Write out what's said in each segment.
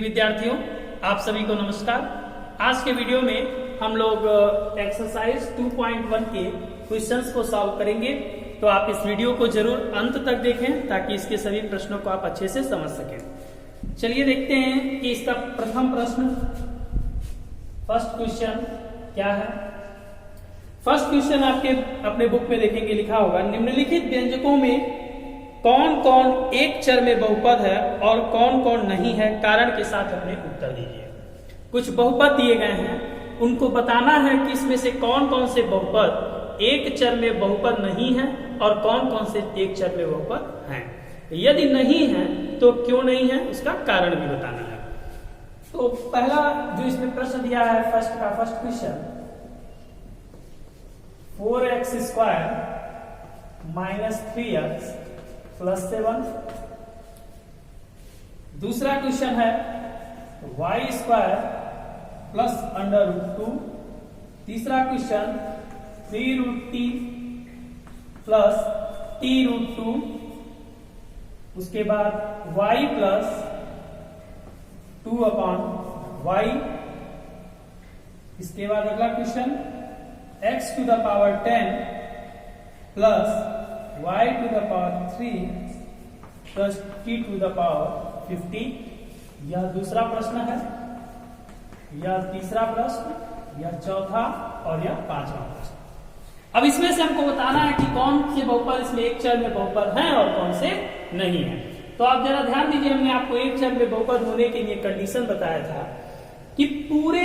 विद्यार्थियों, आप सभी को नमस्कार। आज के वीडियो में हम लोग एक्सरसाइज 2.1 के क्वेश्चंस को सॉल्व करेंगे। तो आप इस वीडियो को जरूर अंत तक देखें ताकि इसके सभी प्रश्नों को आप अच्छे से समझ सकें। चलिए देखते हैं कि इसका प्रथम प्रश्न, फर्स्ट क्वेश्चन क्या है। फर्स्ट क्वेश्चन आपके अपने बुक में देखेंगे, लिखा होगा निम्नलिखित व्यंजकों में कौन कौन एक चर में बहुपद है और कौन कौन नहीं है, कारण के साथ अपने उत्तर दीजिए। कुछ बहुपद दिए गए हैं, उनको बताना है कि इसमें से कौन कौन से बहुपद एक चर में बहुपद नहीं है और कौन कौन से एक चर में बहुपद हैं। यदि नहीं है तो क्यों नहीं है, उसका कारण भी बताना है। तो पहला जो इसमें प्रश्न दिया है, फर्स्ट क्वेश्चन, 4x² - 3x +7। दूसरा क्वेश्चन है y² +√2। तीसरा क्वेश्चन 3√t +t√2। उसके बाद y +2/y। इसके बाद अगला क्वेश्चन x⁻10 y⁻3 t⁻50। यह दूसरा प्रश्न है, यह तीसरा प्रश्न, यह चौथा और यह पांचवा प्रश्न। अब इसमें से हमको बताना है कि कौन से बहुपद इसमें एक चर में बहुपद हैं और कौन से नहीं है। तो आप जरा ध्यान दीजिए, हमने आपको एक चर में बहुपद होने के लिए कंडीशन बताया था कि पूरे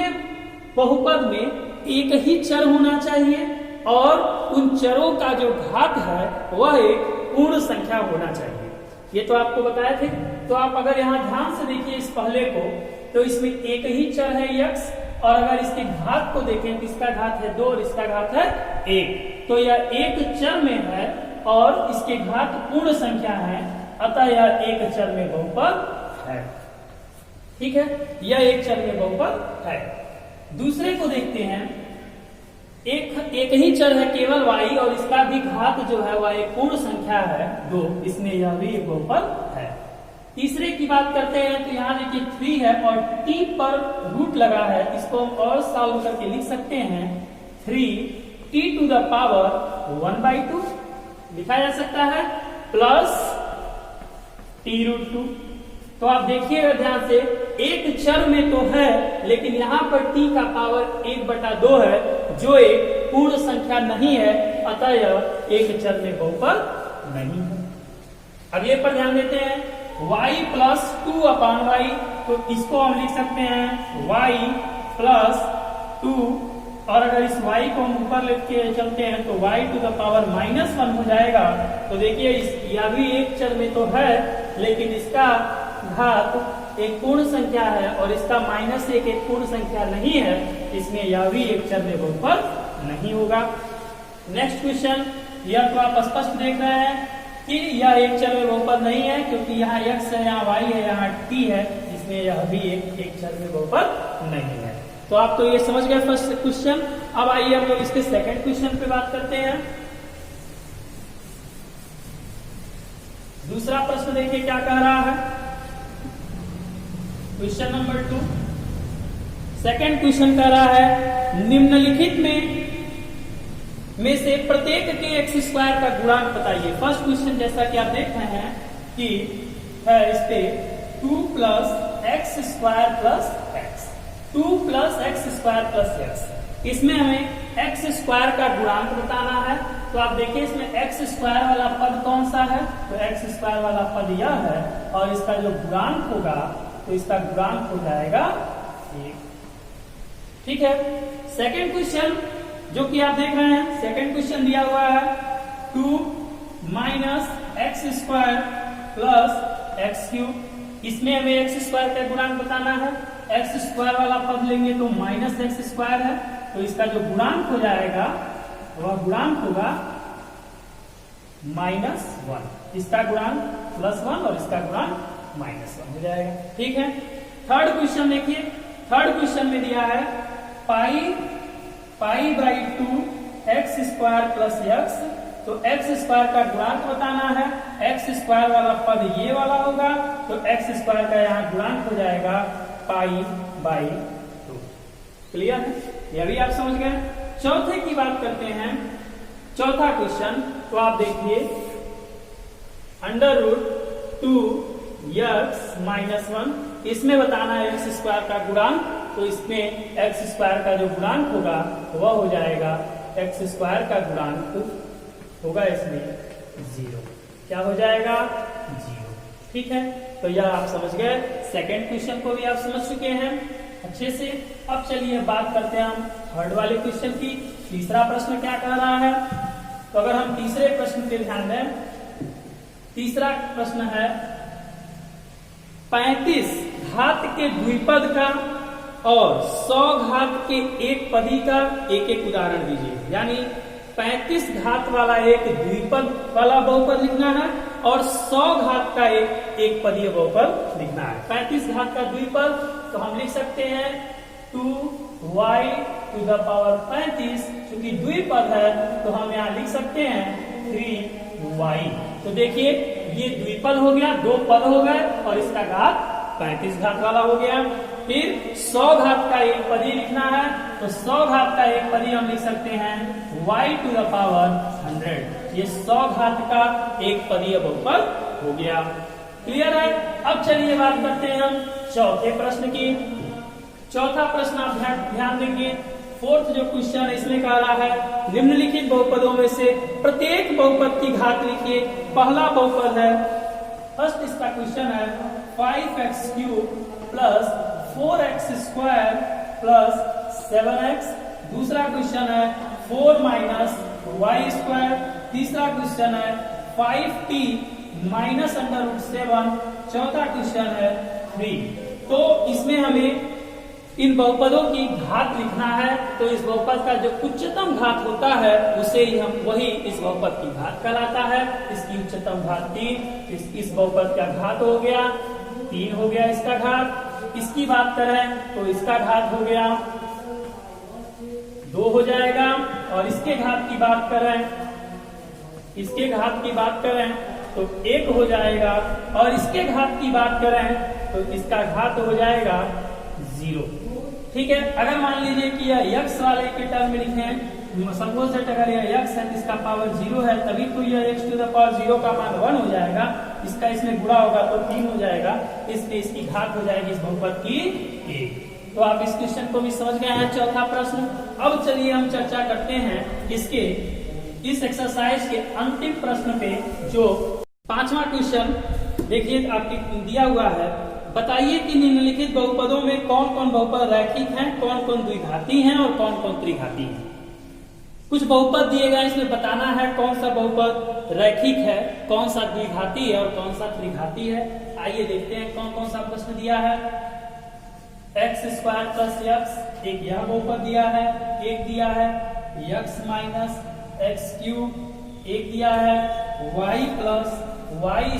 बहुपद में एक ही चर होना चाहिए और उन चरों का जो घात है वह एक पूर्ण संख्या होना चाहिए। ये तो आपको बताए थे। तो आप अगर यहाँ ध्यान से देखिए इस पहले को, तो इसमें एक ही चर है x, और अगर इसके घात को देखें तो इसका घात है 2 और इसका घात है 1। तो यह एक चर में है और इसके घात पूर्ण संख्या है, अतः यह एक चर में बहुपद है। ठीक है, यह एक चर में बहुपद है। दूसरे को देखते हैं, एक ही चर है केवल y और इसका भी घात जो है वह एक पूर्ण संख्या है 2, इसमें यह भी एक बहुपद है। तीसरे की बात करते हैं तो यहाँ देखिए 3 है और t पर रूट लगा है, इसको हम और सॉल्व करके लिख सकते हैं 3t⁻1/2 लिखा जा सकता है प्लस t√2। तो आप देखिएगा ध्यान से, एक चर में तो है लेकिन यहाँ पर t का पावर 1/2 है जो एक पूर्ण संख्या नहीं है, अतः यह एक चर में बहुपद नहीं है। अब ये पर ध्यान देते हैं, y +2/y, तो इसको हम लिख सकते हैं y +2, और अगर इस y को हम ऊपर लेके चलते हैं तो y⁻1 हो जाएगा। तो देखिए यह भी एक चर में तो है लेकिन इसका घात एक पूर्ण संख्या है और इसका -1 एक पूर्ण संख्या नहीं है, इसमें यह भी एक चर में बहुपद नहीं होगा। नेक्स्ट क्वेश्चन, यह तो आप स्पष्ट देख रहे हैं कि यह एक चर में बहुपद नहीं है क्योंकि यहाँ x है, यहाँ y है, यहाँ t है, इसमें यह भी एक चर में बहुपद नहीं है। तो आप तो ये समझ गए फर्स्ट क्वेश्चन। अब आइए हम लोग इसके सेकंड क्वेश्चन पे बात करते हैं। दूसरा प्रश्न देखिए क्या कह रहा है, क्वेश्चन नंबर 2। सेकंड क्वेश्चन कह रहा है निम्नलिखित में से प्रत्येक के x² का गुणांक बताइए। फर्स्ट क्वेश्चन जैसा कि आप देख रहे हैं कि है इस पे 2 + x² + x, 2 + x² + x। इसमें हमें x² का गुणांक बताना है। तो आप देखिए इसमें x² वाला पद कौन सा है, तो x² वाला पद यह है और इसका जो गुणांक होगा तो इसका गुणांक हो जाएगा 1। ठीक है, सेकंड क्वेश्चन जो कि आप देख रहे हैं, सेकंड क्वेश्चन दिया हुआ है 2 - x² + x³। इसमें हमें x² का गुणांक बताना है। x² वाला पद लेंगे तो -x² है, तो इसका जो गुणांक हो जाएगा वह गुणांक होगा -1। इसका गुणांक +1 और इसका गुणांक -1 हो जाएगा। ठीक है, थर्ड क्वेश्चन देखिए, थर्ड क्वेश्चन में दिया है π/2 x² + x, तो x² का गुणांक बताना है। x² वाला पद ये वाला होगा, तो x² का यहाँ गुणांक हो जाएगा पाई बाई 2। क्लियर है? यह भी आप समझ गए। चौथे की बात करते हैं, चौथा क्वेश्चन। तो आप देखिए, √2x-1, इसमें बताना है एक्स स्क्वायर का गुणांक। तो इसमें एक्स स्क्वायर का जो गुणांक होगा वह हो जाएगा, एक्स स्क्वायर का गुणांक होगा इसमें 0। क्या हो जाएगा? 0। ठीक है, तो यह आप समझ गए। सेकंड क्वेश्चन को भी आप समझ चुके हैं अच्छे से। अब चलिए बात करते हैं हम थर्ड वाले क्वेश्चन की। तीसरा प्रश्न क्या कह रहा है? तो अगर हम तीसरे प्रश्न पे ध्यान दें, तीसरा प्रश्न है 35 घात के द्विपद का और 100 घात के एक पदी का एक एक उदाहरण दीजिए। यानी 35 घात वाला एक द्विपद वाला बहुपद लिखना है और 100 घात का एक पदीय बहुपद लिखना है। 35 घात का द्विपद तो हम लिख सकते हैं 2y⁵, क्योंकि द्विपद है तो हम यहाँ लिख सकते हैं 3y। तो देखिए, ये द्विपद हो गया, 2 पद हो गए और इसका घात 35 घात वाला हो गया। फिर 100 घात का एक पदी लिखना है, तो 100 घात का एक पदी हम लिख सकते हैं y⁴100। ये 100 घात का एक पदीय बहुपद हो गया। क्लियर है? अब चलिए बात करते हैं हम चौथे प्रश्न की। चौथा प्रश्न आप ध्यान देंगे, फोर्थ जो क्वेश्चन इसमें कह रहा है निम्नलिखित बहुपदों में से प्रत्येक बहुपद की घात लिखिए। पहला बहुपद है, फर्स्ट इसका क्वेश्चन है 5x³ plus 4x² plus 7x। दूसरा क्वेश्चन है 4 y²। तीसरा क्वेश्चन है 5t -√7। चौथा क्वेश्चन है 3। तो इसमें हमें इन बहुपदों की घात लिखना है। तो इस बहुपद का जो उच्चतम घात होता है उसे ही हम वही इस बहुपद की घात कहलाता है। इसकी उच्चतम घात 3। इस बहुपद का घात हो गया 3 हो गया इसका घात। इसकी बात करें तो इसका घात हो गया 2 हो जाएगा। और इसके घात की बात करें, इसके घात की बात करें तो 1 हो जाएगा। और इसके घात की बात करें तो इसका घात हो जाएगा 0। ठीक है, अगर मान लीजिए कि यह x वाले के टर्म में लिखें, सपोज दैट अगर यह x है इसका पावर 0 है, तभी तो यह x⁴0 का मान 1 हो जाएगा। इसका इसमें गुणा होगा तो 3 हो जाएगा। इसलिए इसकी घात हो जाएगी इस बहुपद की 1। तो आप इस क्वेश्चन को भी समझ गए हैं, चौथा प्रश्न। अब चलिए हम चर्चा करते हैं इसके इस एक्सरसाइज के अंतिम प्रश्न पे, जो 5वां क्वेश्चन देखिए आपके दिया हुआ है। बताइए कि निम्नलिखित बहुपदों में कौन कौन बहुपद रैखिक हैं, कौन कौन द्विघाती हैं और कौन कौन त्रिघाती हैं। कुछ बहुपद दिए गए, इसमें बताना है कौन सा बहुपद रैखिक है, कौन सा द्विघाती है और कौन सा त्रिघाती है। आइए देखते हैं कौन कौन सा प्रश्न दिया है। x² + x, एक यह बहुपद दिया है। एक दिया है x - x³, एक दिया है y + y²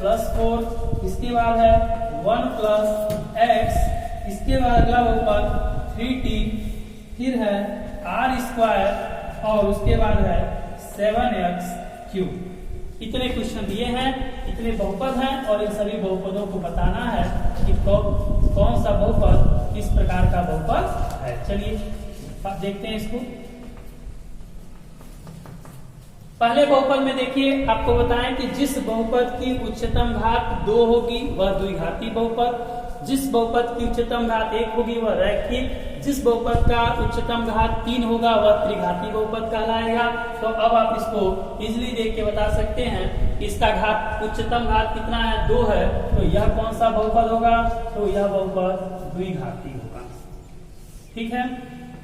+ 4। इसके बाद है 1 + x। इसके बाद अगला बहुपद 3t। फिर है r² और उसके बाद है 7x³। इतने क्वेश्चन दिए हैं, इतने बहुपद हैं और इन सभी बहुपदों को बताना है कि कौन सा बहुपद किस प्रकार का बहुपद है। चलिए देखते हैं इसको। पहले बहुपद में देखिए, आपको बताएं कि जिस बहुपद की उच्चतम घात 2 होगी वह द्विघाती बहुपद, जिस बहुपद की उच्चतम घात 1 होगी वह रैखिक, जिस बहुपद का उच्चतम घात 3 होगा वह त्रिघाती बहुपद कहलाएगा। तो अब आप इसको इजीली देख के बता सकते हैं कि इसका घात उच्चतम घात कितना है, 2 है। तो यह कौन सा बहुपद होगा? तो यह बहुपद द्विघाती होगा। ठीक है,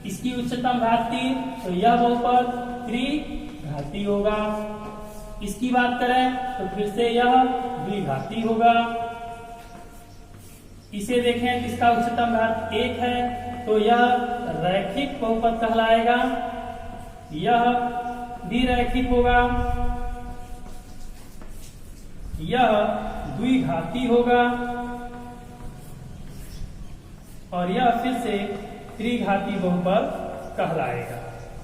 इसकी उच्चतम घात 3, तो यह बहुपद त्रिघाती होगा। इसकी बात करें तो फिर से यह द्विघाती होगा। इसे देखें, इसका उच्चतम घात 1 है, तो यह रैखिक बहुपद कहलाएगा। यह भी रैखिक होगा। यह द्विघाती होगा और यह फिर से त्रिघाती बहुपद कहलाएगा।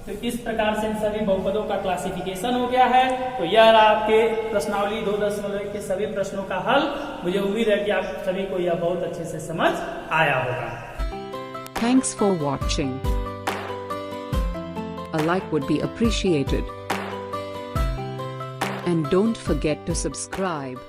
तो इस प्रकार से इन सभी बहुपदों का क्लासिफिकेशन हो गया है। तो यह रहा आपके प्रश्नावली 2.1 के सभी प्रश्नों का हल। मुझे उम्मीद है कि आप सभी को यह बहुत अच्छे से समझ आया होगा। Thanks for watching. A like would be appreciated. And don't forget to subscribe.